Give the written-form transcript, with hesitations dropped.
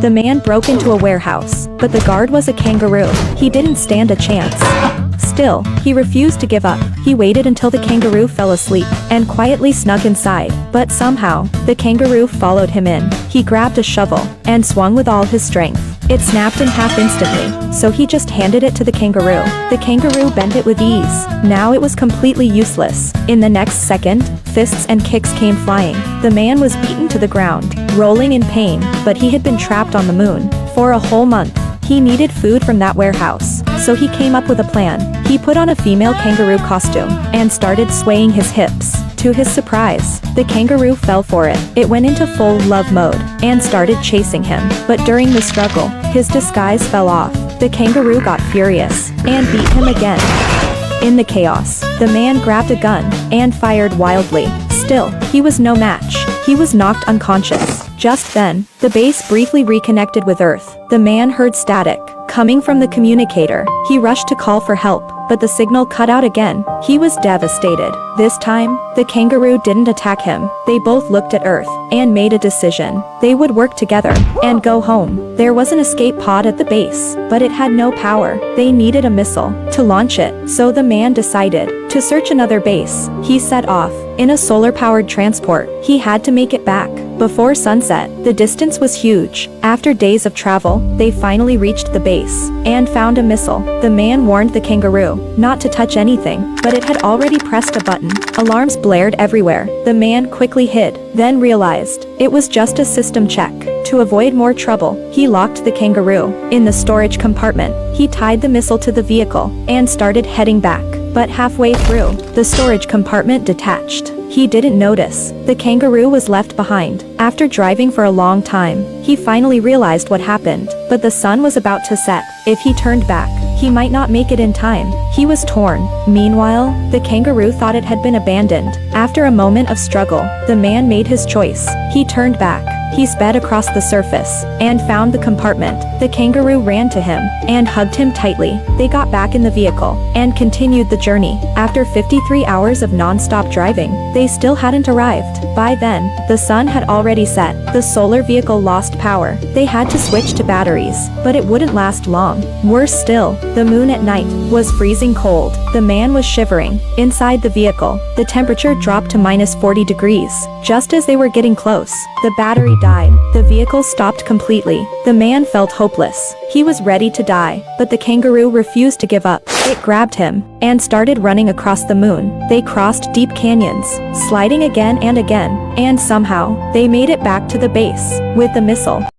The man broke into a warehouse, but the guard was a kangaroo. He didn't stand a chance. Still, he refused to give up. He waited until the kangaroo fell asleep and quietly snuck inside. But somehow, the kangaroo followed him in. He grabbed a shovel and swung with all his strength. It snapped in half instantly, so he just handed it to the kangaroo. The kangaroo bent it with ease. Now it was completely useless. In the next second, fists and kicks came flying. The man was beaten to the ground, rolling in pain, but he had been trapped on the moon for a whole month. He needed food from that warehouse, so he came up with a plan. He put on a female kangaroo costume and started swaying his hips. To his surprise, the kangaroo fell for it. It went into full love mode and started chasing him. But during the struggle, his disguise fell off. The kangaroo got furious and beat him again. In the chaos, the man grabbed a gun and fired wildly. Still, he was no match. He was knocked unconscious. Just then, the base briefly reconnected with Earth. The man heard static coming from the communicator. He rushed to call for help, but the signal cut out again. He was devastated. This time, the kangaroo didn't attack him. They both looked at Earth and made a decision. They would work together and go home. There was an escape pod at the base, but it had no power. They needed a missile to launch it, so the man decided to search another base. He set off in a solar-powered transport. He had to make it back before sunset. The distance was huge. After days of travel, they finally reached the base and found a missile. The man warned the kangaroo not to touch anything, but it had already pressed a button. Alarms blared everywhere. The man quickly hid, then realized it was just a system check. To avoid more trouble, he locked the kangaroo in the storage compartment. He tied the missile to the vehicle and started heading back. But halfway through, the storage compartment detached. He didn't notice. The kangaroo was left behind. After driving for a long time, he finally realized what happened. But the sun was about to set. If he turned back, he might not make it in time. He was torn. Meanwhile, the kangaroo thought it had been abandoned. After a moment of struggle, the man made his choice. He turned back. He sped across the surface and found the compartment. The kangaroo ran to him and hugged him tightly. They got back in the vehicle and continued the journey. After 53 hours of non-stop driving, they still hadn't arrived. By then, the sun had already set. The solar vehicle lost power. They had to switch to batteries, but it wouldn't last long. Worse still, the moon at night was freezing cold. The man was shivering. Inside the vehicle, the temperature dropped to -40 degrees. Just as they were getting close, the battery died. The vehicle stopped completely. The man felt hopeless. He was ready to die, but the kangaroo refused to give up. It grabbed him and started running across the moon. They crossed deep canyons, sliding again and again, and somehow, they made it back to the base with the missile.